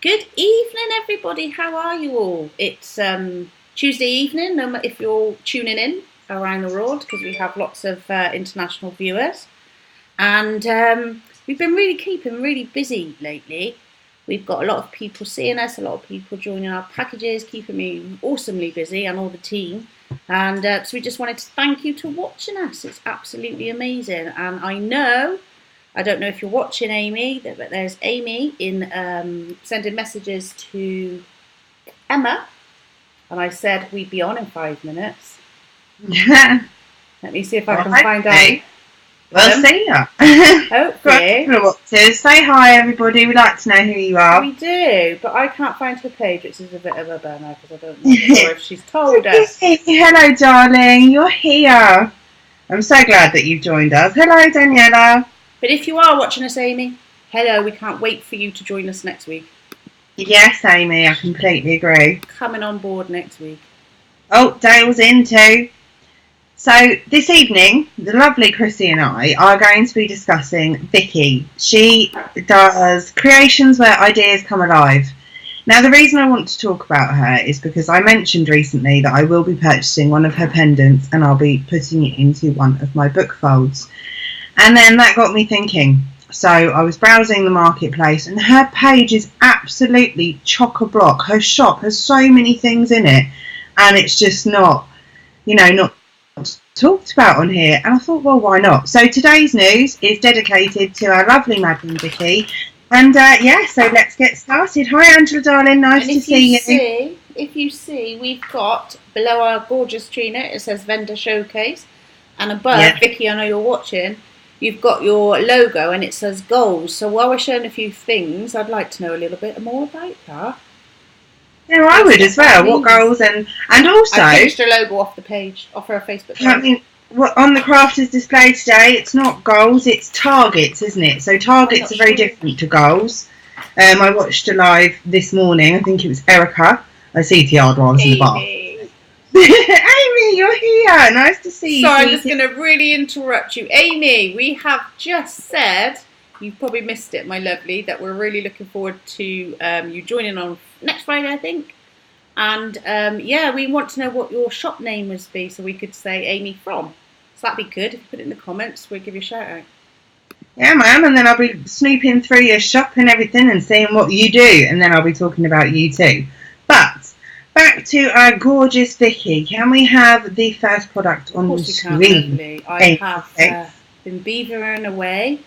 Good evening, everybody. How are you all? It's Tuesday evening, no matter if you're tuning in around the world, because we have lots of international viewers. And we've been keeping really busy lately. We've got a lot of people seeing us, a lot of people joining our packages, keeping me awesomely busy and all the team. And so we just wanted to thank you for watching us. It's absolutely amazing. And I don't know if you're watching, Amy, but there's Amy in sending messages to Emma. And I said we'd be on in 5 minutes. Yeah. Let me see if I can find out. We'll see ya. Hopefully. Say hi, everybody. We'd like to know who you are. We do, but I can't find her page, which is a bit of a bummer because I don't know if she's told us. Hello, darling. You're here. I'm so glad that you've joined us. Hello, Daniela. But if you are watching us, Amy, hello, we can't wait for you to join us next week. Yes, Amy, I completely agree. Coming on board next week. Oh, Dale's in too. So this evening, the lovely Chrissie and I are going to be discussing Vicki. She does creations where ideas come alive. Now, the reason I want to talk about her is because I mentioned recently that I will be purchasing one of her pendants and I'll be putting it into one of my book folds. And then that got me thinking. So I was browsing the marketplace and her page is absolutely chock-a-block. Her shop has so many things in it and it's just not talked about on here. And I thought, well, why not? So today's news is dedicated to our lovely Madam Vicki. And so let's get started. Hi, Angela, darling. Nice to see you. If you see, we've got below our gorgeous Trina, it says Vendor Showcase. And above, Vicki, I know you're watching, you've got your logo and it says goals. So while we're showing a few things, I'd like to know a little bit more about that. Yeah, I would as well. What goals and also I finished her logo off the page, off her Facebook page. I mean, on the crafters display today, it's not goals, it's targets, isn't it? So targets are very different to goals. I watched a live this morning. I think it was Erica. I see Tiara while I was in the bar. Amy, you're here. Nice to see you. Sorry, I'm just going to really interrupt you. Amy, we have just said, you've probably missed it, my lovely, that we're really looking forward to you joining on next Friday, I think. And we want to know what your shop name would be so we could say Amy from. So that'd be good. If you put it in the comments, we'll give you a shout out. Yeah, ma'am. And then I'll be snooping through your shop and everything and seeing what you do. And then I'll be talking about you too. But back to our gorgeous Vicki. Can we have the first product on the screen? I have been beavering away.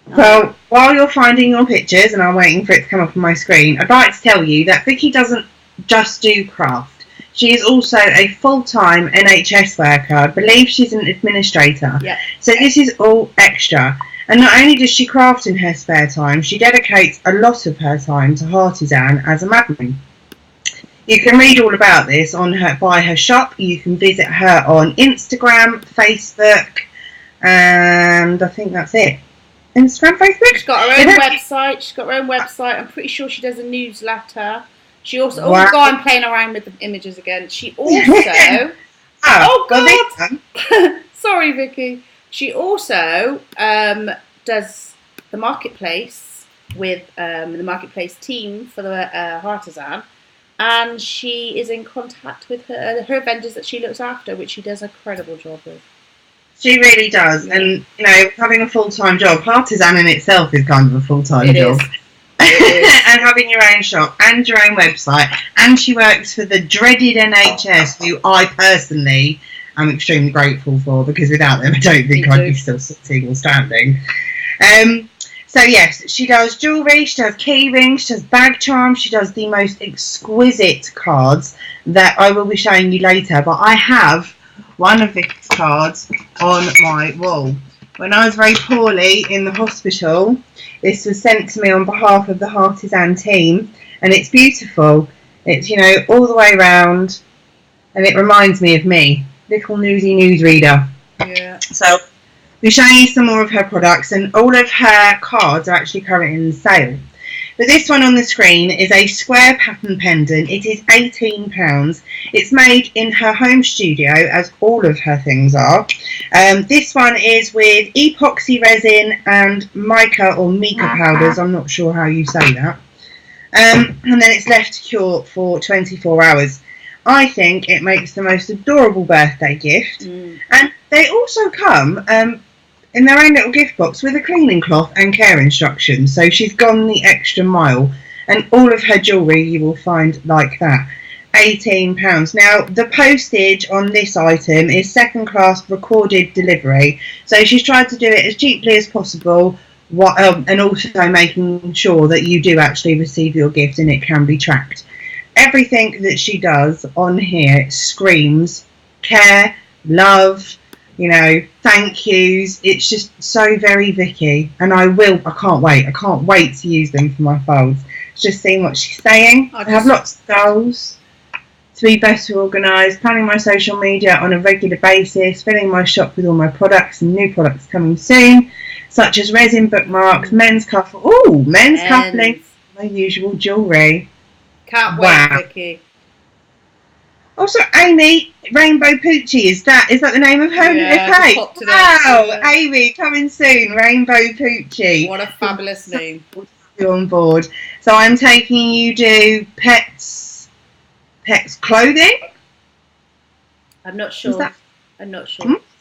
Well, while you're finding your pictures and I'm waiting for it to come up on my screen, I'd like to tell you that Vicki doesn't just do craft. She is also a full-time NHS worker. I believe she's an administrator. Yeah. So this is all extra. And not only does she craft in her spare time, she dedicates a lot of her time to Heartizan as a madam. You can read all about this by her shop. You can visit her on Instagram, Facebook, and I think that's it. Instagram, Facebook. She's got her own website. I'm pretty sure she does a newsletter. She also I'm playing around with the images again. She also sorry, Vicki. She also does the marketplace with the marketplace team for the Heartizan, and she is in contact with her vendors that she looks after, which she does a credible job with. She really does, and having a full-time job, Heartizan in itself is kind of a full-time job. And having your own shop and your own website, and she works for the dreaded NHS, who I personally am extremely grateful for, because without them I don't think I'd be still sitting or standing. So yes, she does jewellery, she does key rings, she does bag charms, she does the most exquisite cards that I will be showing you later, but I have one of Vic's cards on my wall. When I was very poorly in the hospital, this was sent to me on behalf of the Heartizan team, and it's beautiful. It's, all the way around, and it reminds me of me, little newsy newsreader. Yeah. So we're showing you some more of her products, and all of her cards are actually currently in sale. But this one on the screen is a square pattern pendant. It is £18. It's made in her home studio, as all of her things are. This one is with epoxy resin and mica or mica powders. I'm not sure how you say that. and then it's left to cure for 24 hours. I think it makes the most adorable birthday gift. And they also come in their own little gift box with a cleaning cloth and care instructions. So she's gone the extra mile, and all of her jewellery you will find like that. £18. Now, the postage on this item is second class recorded delivery. So she's tried to do it as cheaply as possible, and also making sure that you do actually receive your gift and it can be tracked. Everything that she does on here screams care, love, thank yous. It's just so very Vicki, and I can't wait to use them for my folds. Just seeing what she's saying. I have lots of goals: to be better organised, planning my social media on a regular basis, filling my shop with all my products and new products coming soon, such as resin bookmarks, men's cufflinks, my usual jewellery. Can't wait, Vicki. Also, Amy, Rainbow Poochie, is that the name of her page? Wow, Amy, coming soon, Rainbow Poochie. What a fabulous name. You're on board. So I'm taking you to pets clothing? I'm not sure.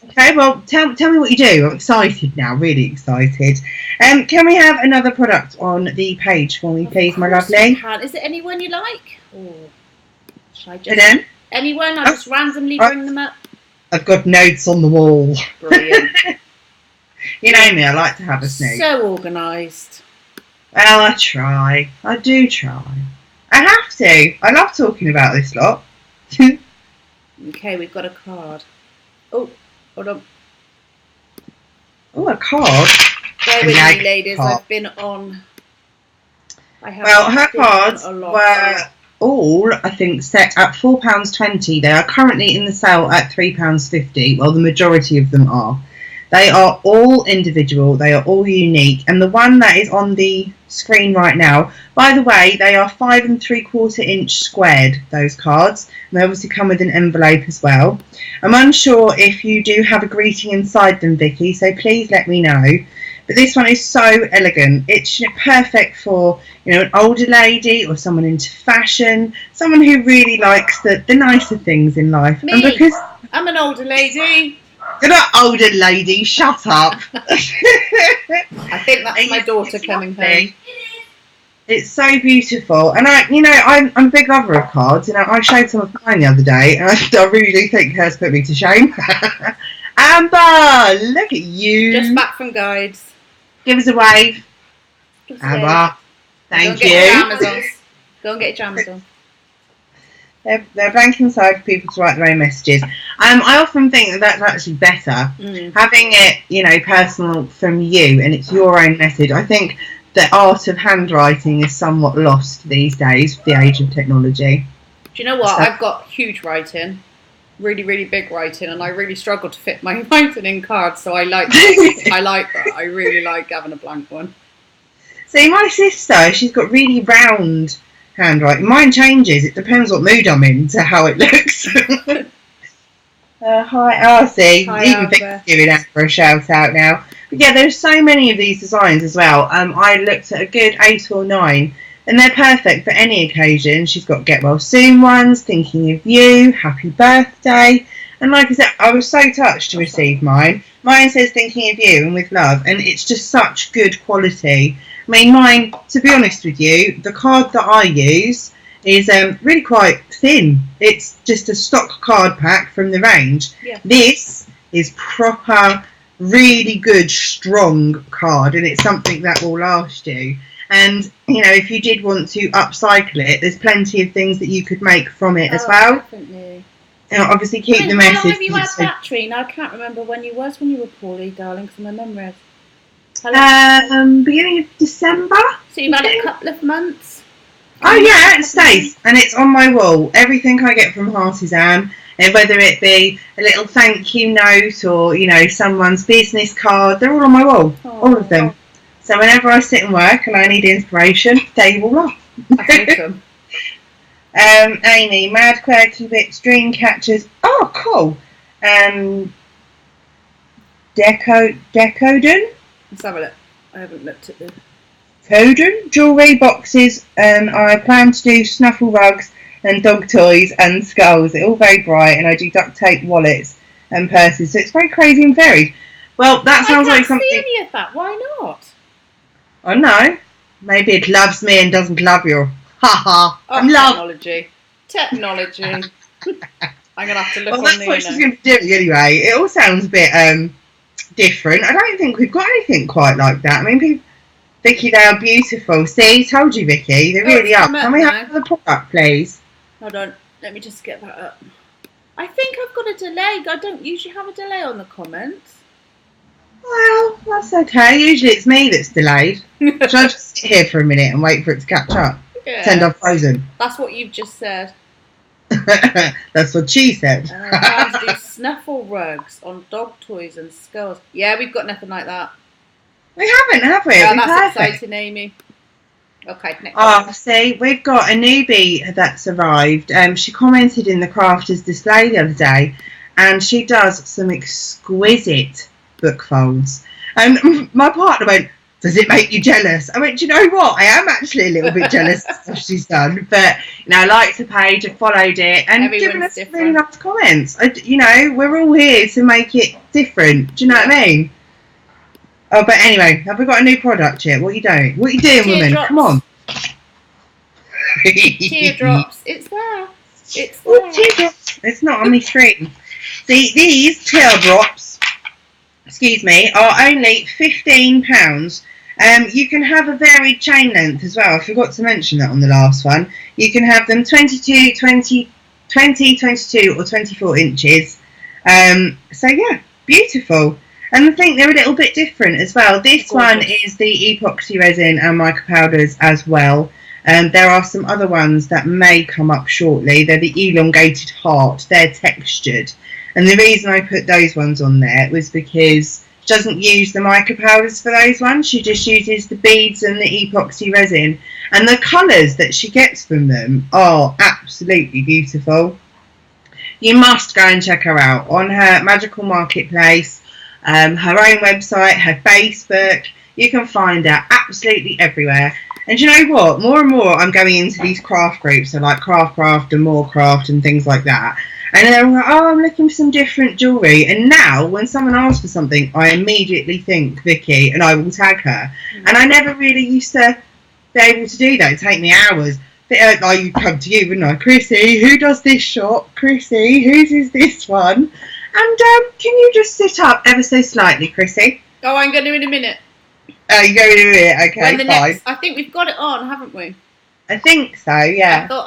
Okay, well, tell me what you do. I'm excited now, really excited. Can we have another product on the page for me, please, my lovely? Is it anyone you like? Or should I just... Then? Anyone? I'll just randomly bring them up. I've got notes on the wall. Brilliant. You know me, I like to have a snoop. So organised. Well, I try. I do try. I have to. I love talking about this lot. Okay, we've got a card. Oh, hold on. Oh, a card? Bear with me, ladies. I've been on... her cards were all, I think, set at £4.20. They are currently in the sale at £3.50. Well, the majority of them are. They are all individual. They are all unique. And the one that is on the screen right now, by the way, they are 5 3/4 inch squared, those cards. And they obviously come with an envelope as well. I'm unsure if you do have a greeting inside them, Vicki, so please let me know. But this one is so elegant. It's perfect for, an older lady or someone into fashion, someone who really likes the nicer things in life. Me, and because I'm an older lady. You're not older lady, shut up. I think that's my daughter coming home. It's so beautiful. And I'm a big lover of cards. I showed some of mine the other day, and I really do think hers put me to shame. Amber, look at you. Just back from guides. Give us a wave. Amber, thank you. Go and get your jammers on. They're blank inside for people to write their own messages. I often think that that's actually better. Having it, personal from you, and it's your own message. I think the art of handwriting is somewhat lost these days with the age of technology. Do you know what? I've got huge writing, really, really big writing, and I really struggle to fit my writing in cards. So I like that. I really like having a blank one. See, my sister, she's got really round handwriting. Mine changes. It depends what mood I'm in to how it looks. Hi, RC. Even Vic's giving Amber a shout out now. But yeah, there's so many of these designs as well. I looked at a good 8 or 9, and they're perfect for any occasion. She's got get well soon ones, thinking of you, happy birthday. And like I said, I was so touched to receive mine. Mine says thinking of you and with love, and it's just such good quality. I mean, mine, to be honest with you, the card that I use is really quite thin. It's just a stock card pack from the range. Yeah. This is proper, really good, strong card, and it's something that will last you. And, if you did want to upcycle it, there's plenty of things that you could make from it as well. Definitely. Obviously keep the message. How long have you had that, Trina? I can't remember when you were poorly, darling, because my memory is... beginning of December. So you've had it a couple of months? Oh yeah, it stays, and it's on my wall. Everything I get from Heartizan, and whether it be a little thank you note or someone's business card, they're all on my wall. Aww. All of them. So whenever I sit and work and I need inspiration, they will up. That's awesome. Amy, mad quirky bits, dream catchers. Oh, cool. Decoden. Let's have a look. I haven't looked at the... Pendant jewellery boxes, and I plan to do snuffle rugs and dog toys and skulls. They're all very bright, and I do duct tape wallets and purses, so it's very crazy and varied. Well, that sounds like something. I can't see any of that. Why not? I know. Maybe it loves me and doesn't love you. Ha ha. Oh, technology. I'm gonna have to look. Well, that's what she's going to be doing anyway. It all sounds a bit different. I don't think we've got anything quite like that. I mean, Vicki, they are beautiful. See, told you, Vicki, they really are. Can we have the product, please? Hold on, let me just get that up. I think I've got a delay. I don't usually have a delay on the comments. Well, that's okay. Usually it's me that's delayed. Should I just sit here for a minute and wait for it to catch up? Yeah. Pretend I've frozen. That's what you've just said. That's what she said. I plan to do snuffle rugs on dog toys and skulls. Yeah, we've got nothing like that. We haven't, have we? Yeah, that's exciting, Amy. Okay, next one. See, we've got a newbie that's arrived. She commented in the crafters display the other day, and she does some exquisite book folds. And my partner went, "Does it make you jealous?" I went, "Do you know what? I am actually a little bit jealous of what she's done." But, I liked the page, I followed it, and given us some really nice comments. We're all here to make it different. Do you know what I mean? Oh, but anyway, have we got a new product yet? What are you doing? What are you doing, woman? Come on. Teardrops. It's there. It's there. Teardrops. It's not on my screen. See, these teardrops, are only £15. You can have a varied chain length as well. I forgot to mention that on the last one. You can have them 22, 22 or 24 inches. So yeah, beautiful. And I think they're a little bit different as well. This one is the epoxy resin and mica powders as well. There are some other ones that may come up shortly. They're the elongated heart. They're textured. And the reason I put those ones on there was because she doesn't use the mica powders for those ones. She just uses the beads and the epoxy resin. And the colours that she gets from them are absolutely beautiful. You must go and check her out on her magical marketplace, her own website, her Facebook. You can find her absolutely everywhere. And you know what? More and more I'm going into these craft groups, so like Craft and More Craft and things like that. And they're like, "Oh, I'm looking for some different jewellery." And now when someone asks for something, I immediately think Vicki and I will tag her. Mm-hmm. And I never really used to be able to do that. It'd take me hours. I'd come to you, wouldn't I? "Chrissie, who does this shop? Chrissie, whose is this one?" And can you just sit up ever so slightly, Chrissie? Oh, I'm going to in a minute. Oh, you're going to do it? Okay, fine. I think we've got it on, haven't we? I think so, yeah. I thought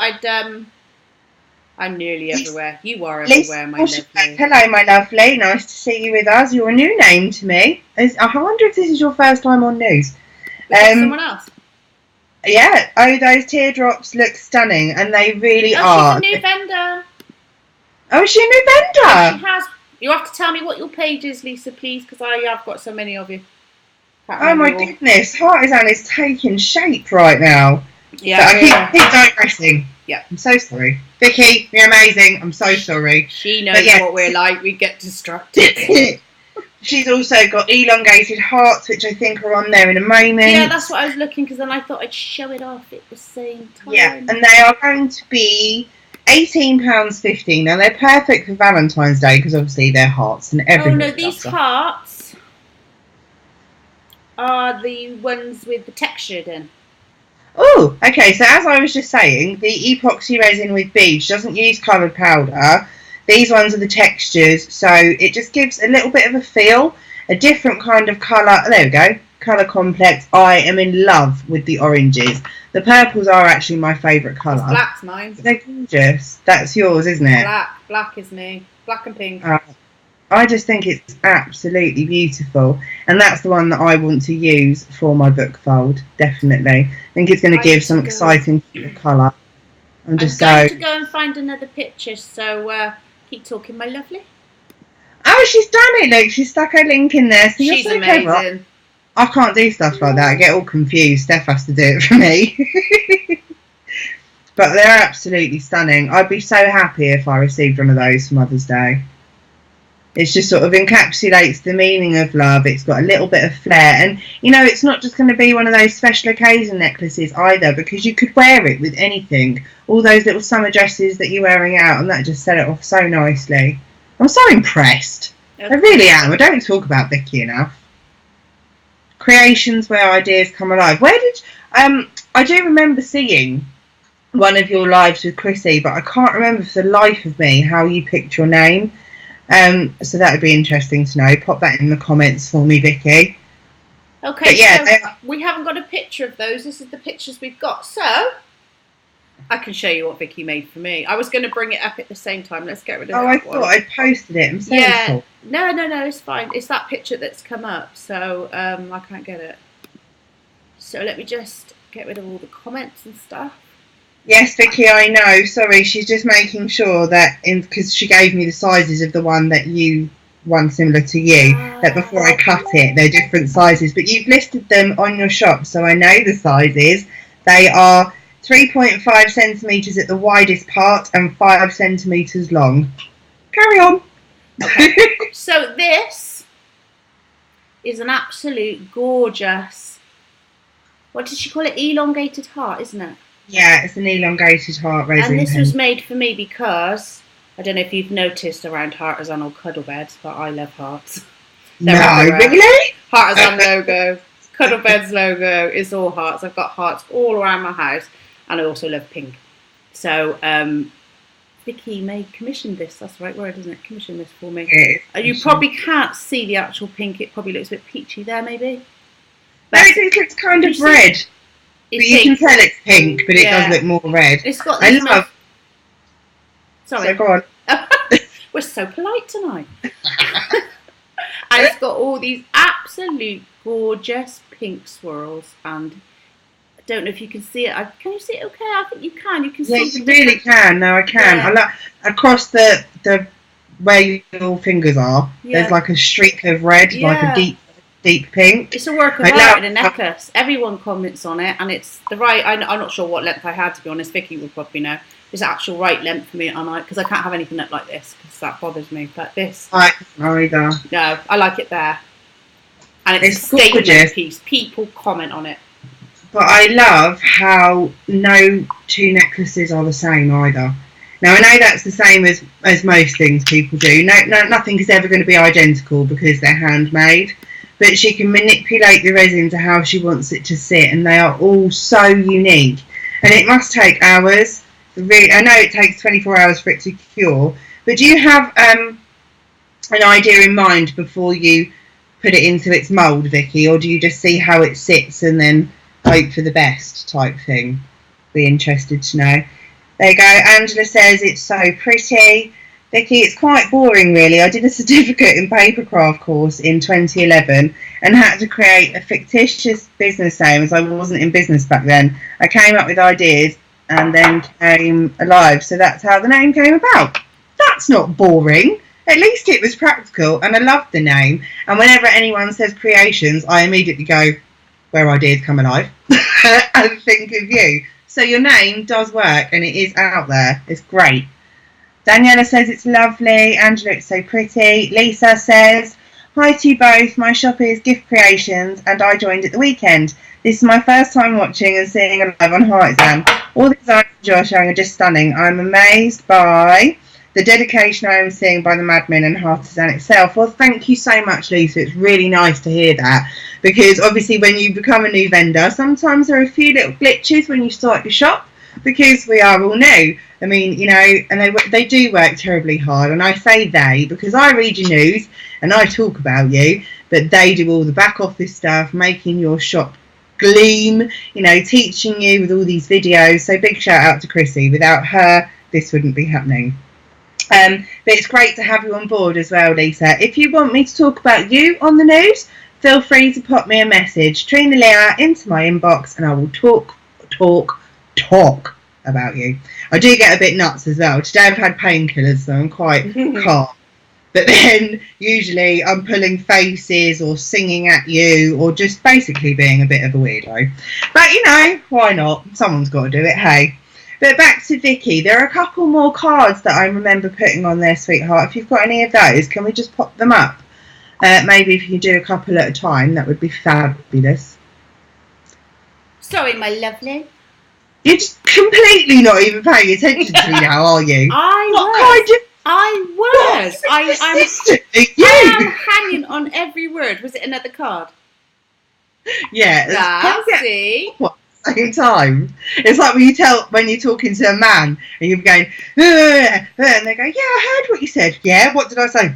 I'm nearly everywhere. You are everywhere, my lovely. Hello, my lovely. Nice to see you with us. You're a new name to me. I wonder if this is your first time on news. Someone else? Yeah. Oh, those teardrops look stunning, and they really are. She's a new vendor. Oh, is she a new vendor? Yeah, she has. You have to tell me what your page is, Lisa, please, because I've got so many of you. Oh my goodness, Heartizan is taking shape right now. Yeah. But I keep digressing. Yeah. I'm so sorry. Vicki, you're amazing. I'm so sorry. She knows what we're like. We get distracted. She's also got elongated hearts, which I think are on there in a moment. Yeah, that's what I was looking, because then I thought I'd show it off at the same time. Yeah, and they are going to be £18.50. Now, they're perfect for Valentine's Day, because obviously they're hearts and everything. Oh, no, these hearts are the ones with the textured in. Oh, okay. So as I was just saying, the epoxy resin with beads doesn't use coloured powder. These ones are the textures, so it just gives a little bit of a feel, a different kind of colour. There we go. Colour complex. I am in love with the oranges. The purples are actually my favourite colour. Black's mine. They're gorgeous. That's yours, isn't it? Black is me. Black and pink. I just think it's absolutely beautiful, and that's the one that I want to use for my book fold, definitely. I think it's going to give some exciting colour. I'm going to go and find another picture, so keep talking, my lovely. Oh, she's done it, look, she's stuck her link in there. So she's amazing. Clever. I can't do stuff like that, I get all confused. Steph has to do it for me. But they're absolutely stunning. I'd be so happy if I received one of those for Mother's Day. It just sort of encapsulates the meaning of love. It's got a little bit of flair. And, you know, it's not just going to be one of those special occasion necklaces either, because you could wear it with anything. All those little summer dresses that you're wearing out, and that just set it off so nicely. I'm so impressed. Okay. I really am. I don't talk about Vicki enough. Creations where ideas come alive. Where did... I do remember seeing one of your lives with Chrissie, but I can't remember for the life of me how you picked your name. So that would be interesting to know. Pop that in the comments for me, Vicki. Okay, but yeah, so we haven't got a picture of those. This is the pictures we've got. So I can show you what Vicki made for me. I was going to bring it up at the same time. Let's get rid of that one. I thought I posted it. I'm sorry. Yeah. No, it's fine. It's that picture that's come up, so I can't get it. So let me just get rid of all the comments and stuff. Yes, Vicki, I know. Sorry, she's just making sure that, because she gave me the sizes of the one similar to you, that before I cut it, they're different sizes. But you've listed them on your shop, so I know the sizes. They are 3.5 centimetres at the widest part and 5 centimetres long. Carry on. Okay. So this is an absolute gorgeous, what did she call it? Elongated heart, isn't it? Yeah, it's an elongated heart resin. And this was made for me because, I don't know if you've noticed around Heartizan or cuddle beds, but I love hearts. No, really? Heartizan logo, cuddle beds logo, it's all hearts. I've got hearts all around my house, and I also love pink. So, Vicki commissioned this, that's the right word, isn't it? Commissioned this for me. You probably can't see the actual pink, it probably looks a bit peachy there maybe. No, it looks kind of red. But you can tell it's pink, but it does look more red. It's got I love... Sorry. So go on. We're so polite tonight. And it's got all these absolute gorgeous pink swirls, and I don't know if you can see it. Can you see it okay? I think you can. You can see it. Yes, you really can. No, I can. Yeah. I love across the where your fingers are, there's like a streak of red, like a deep pink. It's a work of art in a necklace. Everyone comments on it, and it's the right. I'm not sure what length I had, to be honest. Vicki would probably know. It's the actual right length for me, because I can't have anything up like this because that bothers me. But this, I can't either. No, I like it there, and it's a statement piece. People comment on it. But I love how no two necklaces are the same either. Now I know that's the same as most things people do. Nothing is ever going to be identical because they're handmade. But she can manipulate the resin to how she wants it to sit, and they are all so unique. And it must take hours. I know it takes 24 hours for it to cure, but do you have an idea in mind before you put it into its mould, Vicki, or do you just see how it sits and then hope for the best type thing? Be interested to know. There you go. Angela says it's so pretty. Vicki, it's quite boring really. I did a certificate in papercraft course in 2011 and had to create a fictitious business name as I wasn't in business back then. I came up with ideas and then came alive. So that's how the name came about. That's not boring. At least it was practical, and I loved the name. And whenever anyone says creations, I immediately go, where ideas come alive, and think of you. So your name does work, and it is out there. It's great. Daniela says it's lovely. Angela, it's so pretty. Lisa says, hi to you both. My shop is Gift Creations, and I joined at the weekend. This is my first time watching and seeing it live on Heartizan. All the designs you're showing are just stunning. I'm amazed by the dedication I am seeing by the Madmen and Heartizan itself. Well, thank you so much, Lisa. It's really nice to hear that, because obviously when you become a new vendor, sometimes there are a few little glitches when you start your shop, because we are all new. I mean, you know, and they do work terribly hard, and I say they because I read your news and I talk about you, but they do all the back office stuff, making your shop gleam, you know, teaching you with all these videos. So big shout out to Chrissie. Without her, this wouldn't be happening. But it's great to have you on board as well, Lisa. If you want me to talk about you on the news, feel free to pop me a message, Trina Leah, into my inbox, and I will talk about you. I do get a bit nuts as well. Today I've had painkillers, so I'm quite calm. But then usually I'm pulling faces or singing at you or just basically being a bit of a weirdo. But you know, why not? Someone's got to do it, hey. But back to Vicky, there are a couple more cards that I remember putting on there, sweetheart. If you've got any of those, can we just pop them up? Maybe if you do a couple at a time, that would be fabulous. Sorry, my lovely. You're just completely not even paying attention to me now, are you? I am hanging on every word. Was it another card? Yeah. See? At the same time. It's like when you're talking to a man and you're going, and they go, yeah, I heard what you said. Yeah, what did I say?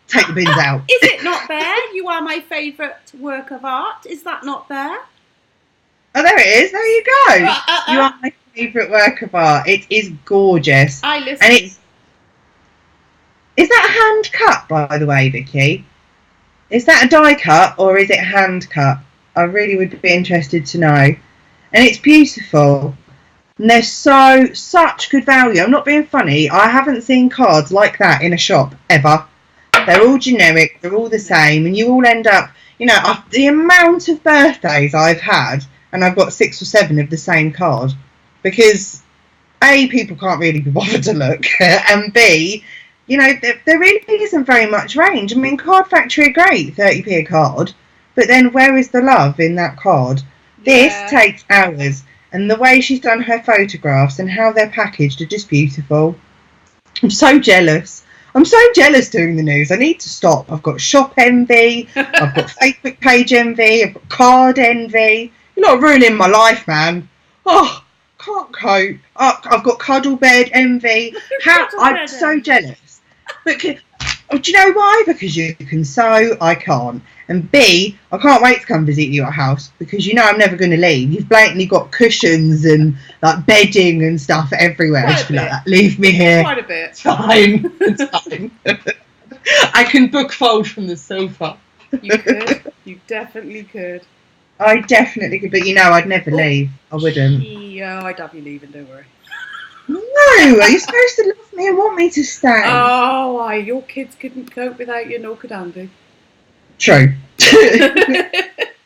Take the bins out. Is it not there? You are my favourite work of art. Is that not there? Oh, there it is. There you go. You are my favourite work of art. It is gorgeous. I listen. And is that hand cut, by the way, Vicky? Is that a die cut or is it hand cut? I really would be interested to know. And it's beautiful. And they're such good value. I'm not being funny. I haven't seen cards like that in a shop ever. They're all generic. They're all the same. And you all end up, the amount of birthdays I've had, and I've got 6 or 7 of the same card. Because, A, people can't really be bothered to look. And B, there really isn't very much range. I mean, Card Factory are great, 30p a card. But then where is the love in that card? This takes hours. And the way she's done her photographs and how they're packaged are just beautiful. I'm so jealous. I'm so jealous doing the news. I need to stop. I've got shop envy. I've got Facebook page envy. I've got card envy. You're not ruining my life, man. Oh, can't cope. Oh, I've got cuddle bed envy. I'm so jealous. But do you know why? Because you can sew, I can't. And B, I can't wait to come visit your house because I'm never going to leave. You've blatantly got cushions and like bedding and stuff everywhere. I just feel like that. Leave me here. Quite a bit. It's fine. It's fine. I can book fold from the sofa. You could. You definitely could. I definitely could, but I'd never leave. I wouldn't. Yeah, I'd have you leaving, don't worry. No, are you supposed to love me and want me to stay? Oh, your kids couldn't cope without you, nor could Andy. True.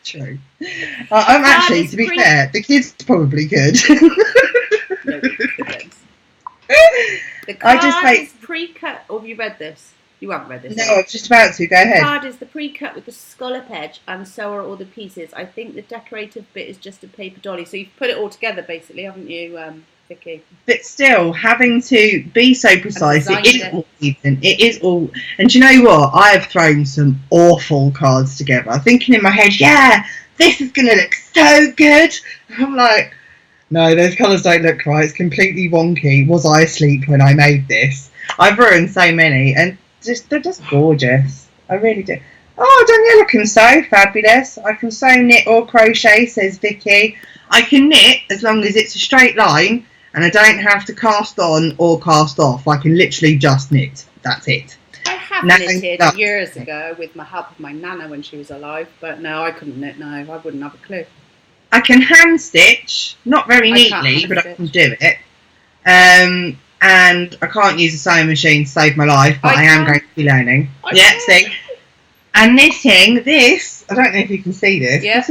True. I'm actually, to be fair, the kids probably could. No, the card is pre-cut. Or have you read this? You haven't read this. No, I was just about to. Go ahead. The card is the pre-cut with the scallop edge, and so are all the pieces. I think the decorative bit is just a paper dolly. So you've put it all together, basically, haven't you, Vicky? But still, having to be so precise, it is all even. It is all. And do you know what? I have thrown some awful cards together, thinking in my head, yeah, this is going to look so good. And I'm like, no, those colours don't look right. It's completely wonky. Was I asleep when I made this? I've ruined so many, and they're just gorgeous. I really do. Oh, Daniela can sew. Fabulous. I can sew, knit or crochet, says Vicky. I can knit as long as it's a straight line and I don't have to cast on or cast off. I can literally just knit. That's it. I have knitted years ago with the help of my nana when she was alive, but no, I couldn't knit now. I wouldn't have a clue. I can hand stitch, not very neatly, but I can do it. And I can't use a sewing machine to save my life, but I am going to be learning. See. And knitting, this, I don't know if you can see this. Yeah.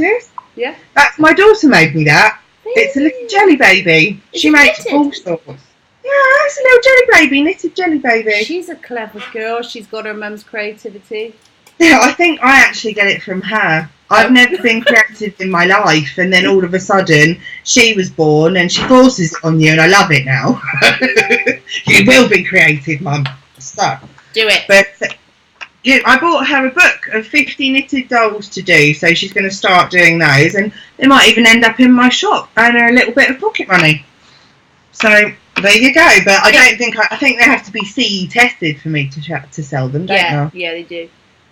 Yeah. That's my daughter made me that. It's a little jelly baby. She makes all sorts. Yeah, it's a little jelly baby, knitted jelly baby. She's a clever girl. She's got her mum's creativity. Yeah, I think I actually get it from her. I've never been creative in my life, and then all of a sudden she was born and she forces it on you, and I love it now. You will be creative, Mum. So do it. But I bought her a book of 50 knitted dolls to do, so she's going to start doing those, and they might even end up in my shop and a little bit of pocket money. So there you go. But I don't think I think they have to be CE tested for me to sell them. Don't they? Yeah, they do.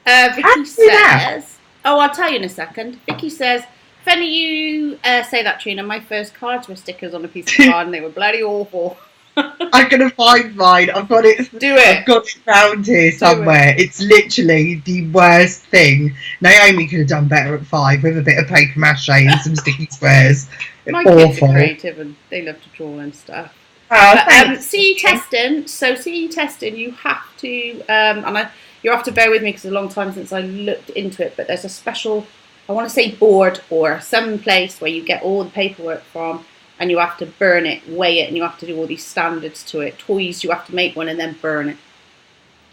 Vicky says. Oh, I'll tell you in a second. Vicky says, if any of you say that, Trina, my first cards were stickers on a piece of card and they were bloody awful. I'm going to find mine. I've got it. Do it. I've got it found here somewhere. It's literally the worst thing. Naomi could have done better at 5 with a bit of paper mache and some sticky squares. My kids are creative and they love to draw and stuff. CE testing. So CE testing, you have to, you have to bear with me because it's a long time since I looked into it, but there's a special, I want to say board or some place where you get all the paperwork from, and you have to burn it, weigh it, and you have to do all these standards to it. Toys, you have to make one and then burn it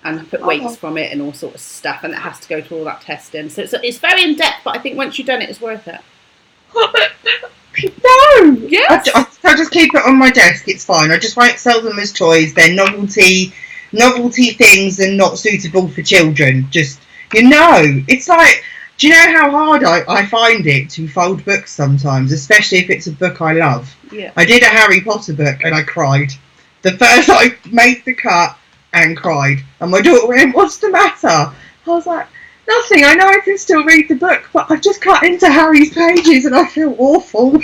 and put weights from it and all sorts of stuff, and it has to go through all that testing. So it's very in depth, but I think once you've done it, it's worth it. No! Yes. I just keep it on my desk, it's fine. I just won't sell them as toys. They're novelty things and not suitable for children. Just, it's like, do you know how hard I find it to fold books sometimes, especially if it's a book I love? Yeah. I did a Harry Potter book and I cried. The first I made the cut and cried. And my daughter went, "What's the matter?" I was like, "Nothing, I know I can still read the book, but I've just cut into Harry's pages and I feel awful."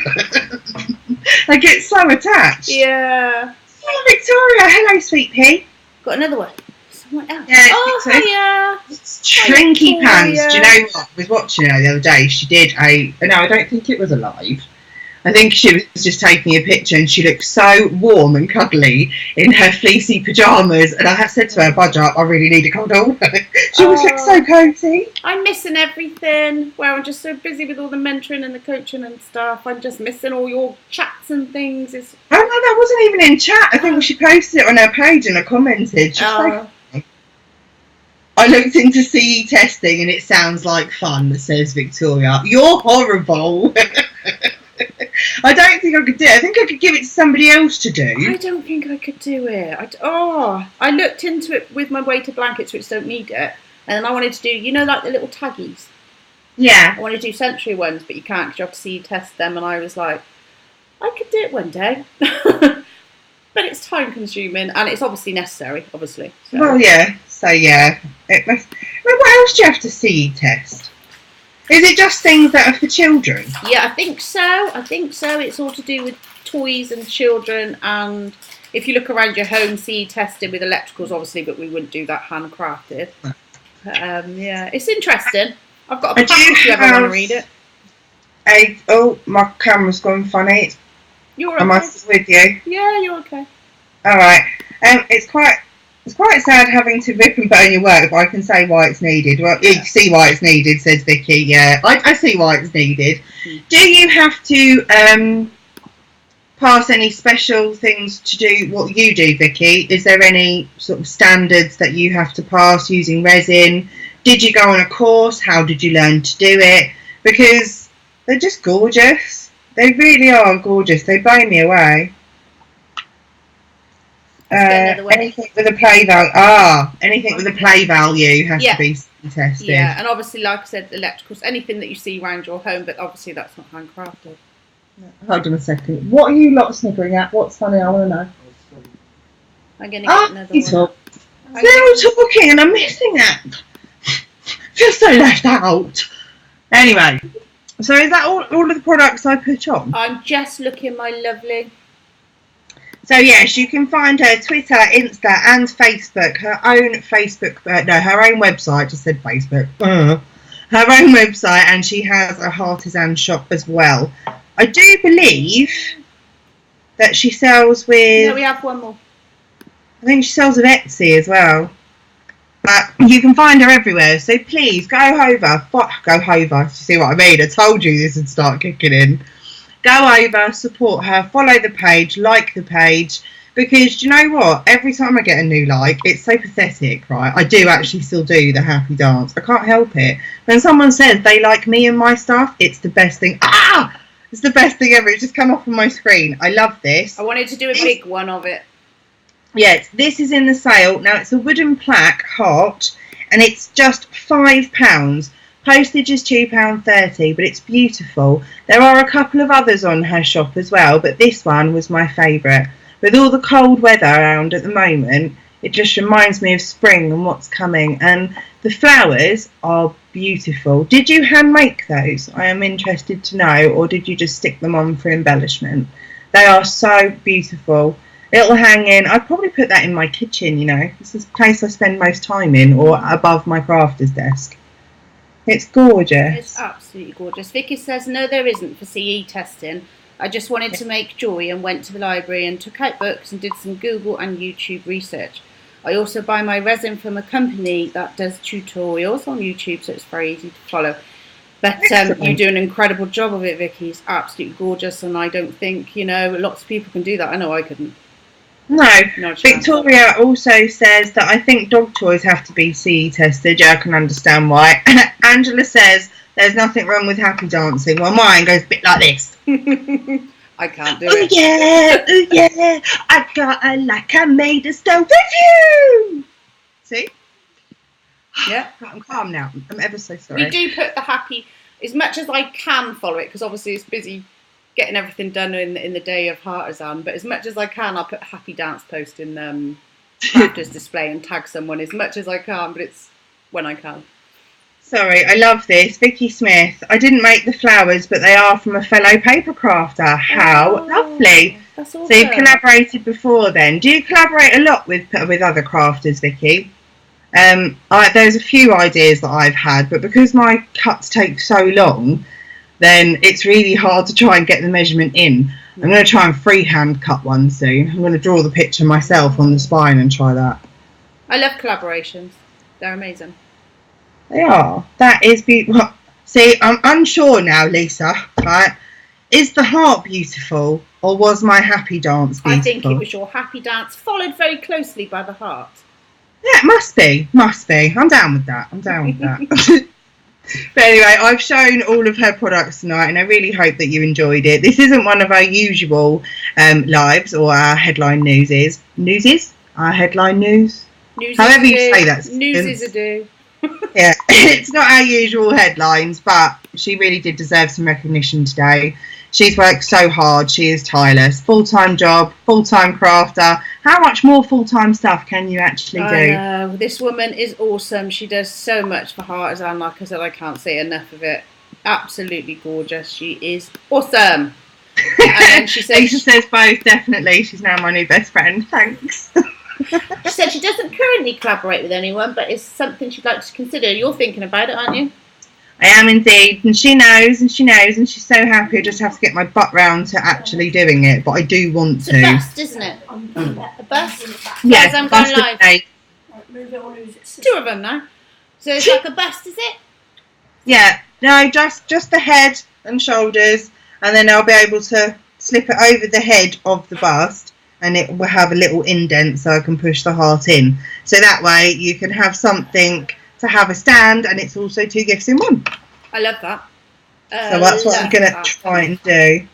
I get so attached. Yeah. Oh, Victoria, hello, sweet pea. Got another one. Someone else. Yeah, hiya. Trinky Pants. Do you know what? I was watching her the other day. She did no, I don't think it was a live. I think she was just taking a picture and she looked so warm and cuddly in her fleecy pyjamas. And I said to her, "Budge up, I really need a cuddle." She always looks so cosy. I'm missing everything. Well, I'm just so busy with all the mentoring and the coaching and stuff. I'm just missing all your chats and things. Oh, no, that wasn't even in chat. I think she posted it on her page and I commented. I looked into CE testing and it sounds like fun, says Victoria. You're horrible. I don't think I could do it. I think I could give it to somebody else to do. I don't think I could do it. I looked into it with my weighted blankets, which don't need it. And then I wanted to do, like the little taggies. Yeah. I wanted to do century ones, but you can't because you have to CE test them. And I was like, I could do it one day. But it's time consuming and it's obviously necessary, obviously. So. Well, yeah. So, yeah. It must. Well, what else do you have to CE test? Is it just things that are for children? Yeah, I think so. It's all to do with toys and children. And if you look around your home, CE tested with electricals, obviously, but we wouldn't do that handcrafted. Yeah, it's interesting. I've got a pack if you ever want to read it. My camera's gone funny. You're okay. Am I still with you? Yeah, you're okay. All right. It's quite sad having to rip and burn your work, but I can say why it's needed. Well, you see why it's needed, says Vicki. Yeah, I see why it's needed. Do you have to pass any special things to do what you do, Vicki? Is there any sort of standards that you have to pass using resin? Did you go on a course? How did you learn to do it? Because they're just gorgeous. They really are gorgeous. They blow me away. Anything with a play value. Anything with a play value has to be tested. Yeah, and obviously, like I said, electricals, anything that you see around your home, but obviously that's not handcrafted. Hold on a second. What are you lot sniggering at? What's funny? I want to know. I'm going to get another one. They're all talking and I'm missing it. Just so left out. Anyway, so is that all of the products I put on? I'm just looking, my lovely. So yes, you can find her Twitter, Insta, and Facebook. Her own Facebook, her own website. Just said Facebook. Her own website, and she has a Heartizan shop as well. I do believe that she sells with. No, we have one more. I think she sells with Etsy as well. But you can find her everywhere. So please go over. You see what I mean? I told you this would start kicking in. Go over, support her, follow the page, like the page, because do you know what? Every time I get a new like, it's so pathetic, right? I do actually still do the happy dance. I can't help it. When someone says they like me and my stuff, it's the best thing. It's the best thing ever. It's just come off on my screen. I love this. I wanted to do a big one of it. Yes, this is in the sale. Now, it's a wooden plaque, heart, and it's just £5. Postage is £2.30, but it's beautiful. There are a couple of others on her shop as well, but this one was my favourite. With all the cold weather around at the moment, it just reminds me of spring and what's coming. And the flowers are beautiful. Did you hand make those? I am interested to know, or did you just stick them on for embellishment? They are so beautiful. It'll hang in. I'd probably put that in my kitchen, you know. This is the place I spend most time in, or above my crafter's desk. It's gorgeous. It's absolutely gorgeous. Vicki says, no, there isn't for CE testing. I just wanted to make joy and went to the library and took out books and did some Google and YouTube research. I also buy my resin from a company that does tutorials on YouTube, so it's very easy to follow. But you do an incredible job of it, Vicky. It's absolutely gorgeous, and I don't think, lots of people can do that. I know I couldn't. No. Victoria also says that I think dog toys have to be CE tested. Yeah, I can understand why. Angela says there's nothing wrong with happy dancing. Well, mine goes a bit like this. I can't do it. Oh yeah, I got I made a stove with you. See? Yeah. I'm calm now. I'm ever so sorry. We do put the happy, as much as I can follow it, because obviously it's busy getting everything done in the day of Heartizan, but as much as I can, I'll put a happy dance post in Crafters display and tag someone as much as I can, but it's when I can. Sorry, I love this. Vicky Smith. I didn't make the flowers, but they are from a fellow paper crafter. How lovely. That's awesome. So you've collaborated before then. Do you collaborate a lot with other crafters, Vicky? There's a few ideas that I've had, but because my cuts take so long, then it's really hard to try and get the measurement in. I'm going to try and freehand cut one soon. I'm going to draw the picture myself on the spine and try that. I love collaborations. They're amazing. They are. That is beautiful. See, I'm unsure now, Lisa. Right? Is the heart beautiful, or was my happy dance beautiful? I think it was your happy dance, followed very closely by the heart. Yeah, it must be. I'm down with that. But anyway, I've shown all of her products tonight, and I really hope that you enjoyed it. This isn't one of our usual lives or our headline newses. Our headline news? However you say that. Newses a do. Yeah, it's not our usual headlines, but she really did deserve some recognition today. She's worked so hard. She is tireless. Full-time job, full-time crafter. How much more full-time stuff can you actually do? I know. This woman is awesome. She does so much for Heartizan. Like I said, I can't say enough of it. Absolutely gorgeous. She is awesome. And then she says, Lisa says both, definitely. She's now my new best friend. Thanks. She said she doesn't currently collaborate with anyone, but it's something she'd like to consider. You're thinking about it, aren't you? I am indeed, and she knows, and she's so happy. I just have to get my butt round to actually doing it, but I do want to. It's a bust, isn't it? A bust? Yes, I'm going live. Move it or lose it. 2 of them now. So it's like a bust, is it? Yeah, no, just the head and shoulders, and then I'll be able to slip it over the head of the bust, and it will have a little indent so I can push the heart in. So that way you can have something to have a stand, and it's also 2 gifts in 1. I love that. So that's what I'm going to try and do.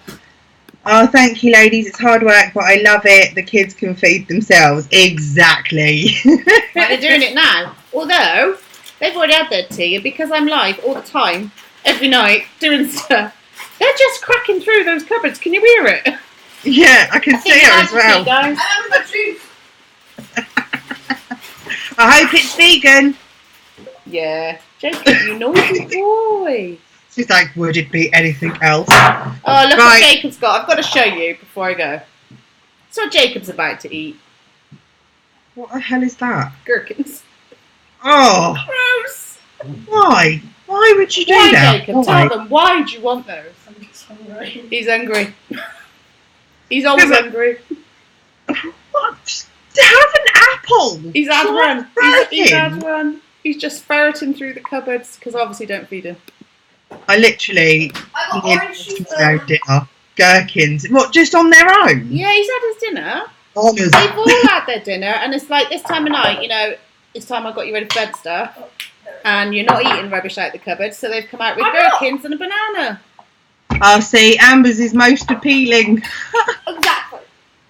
Oh, thank you, ladies. It's hard work, but I love it. The kids can feed themselves. Exactly. Right, they're doing it now. Although, they've already had their tea, and because I'm live all the time, every night, doing stuff, they're just cracking through those cupboards. Can you hear it? Yeah, I can see it as well. I hope it's vegan. Yeah. Jacob, you naughty boy. She's like, would it be anything else? Oh, look what Jacob's got. I've got to show you before I go. That's what Jacob's about to eat. What the hell is that? Gherkins. Oh. Gross. Why? Why would you do that? Jacob? Why? Tell them, why do you want those? I'm just hungry. He's hungry. He's always hungry. What? To have an apple? He's had one. He's had one. He's just ferreting through the cupboards because obviously don't feed him. I literally dinner. Gherkins. What, just on their own? Yeah, he's had his dinner. Oh, they've all had their dinner, and it's like this time of night, it's time I got you ready for bed stuff, and you're not eating rubbish out the cupboard, so they've come out with gherkins and a banana. Oh, see, Amber's is most appealing. Exactly.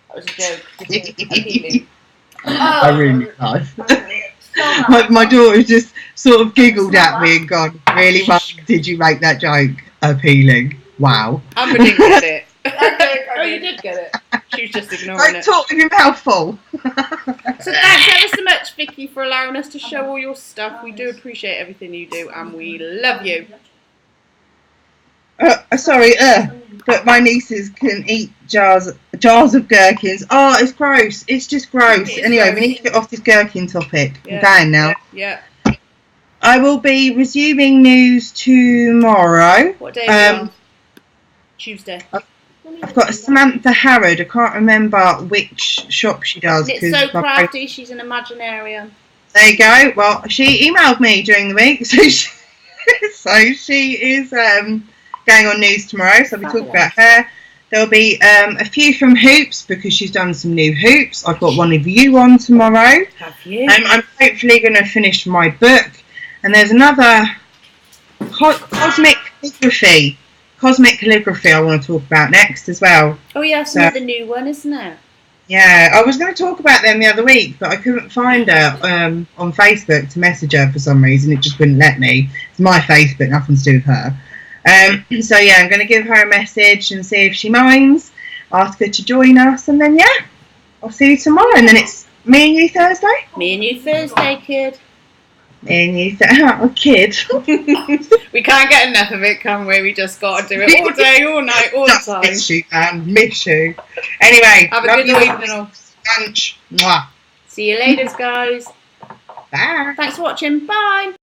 That was a joke. Appealing. I really laughed. My daughter just sort of giggled at me and gone, really, Mum, did you make that joke appealing? Wow. Amber didn't get it. Oh, you did get it. She was just ignoring it. Don't talk with your mouth full. So thanks ever so much, Vicky, for allowing us to show all your stuff. We do appreciate everything you do, and we love you. But my nieces can eat jars of gherkins. Oh, it's gross. It's just gross. Anyway, we need to get off this gherkin topic. Yeah, I'm going now. Yeah. I will be resuming news tomorrow. What day are we on? Tuesday. I've got a Samantha Harrod. I can't remember which shop she does. It's so crafty. She's an Imaginarian. There you go. Well, she emailed me during the week, so So she is going on news tomorrow, so we talk about her. There'll be a few from Hoops because she's done some new hoops. I've got one of you on tomorrow. Have you? I'm hopefully going to finish my book. And there's another cosmic calligraphy I want to talk about next as well. Oh yeah, it's another new one, isn't it? Yeah, I was going to talk about them the other week, but I couldn't find her on Facebook to message her for some reason. It just wouldn't let me. It's my Facebook, nothing to do with her. So yeah, I'm going to give her a message and see if she minds. Ask her to join us, and then yeah, I'll see you tomorrow. And then it's me and you Thursday. Me and you Thursday, kid. Me and you kid. We can't get enough of it, can we? We just got to do it all day, all night, all the time. Miss you, man. Miss you. Anyway, have a good evening. Lunch. Mwah. See you later, guys. Bye. Thanks for watching. Bye.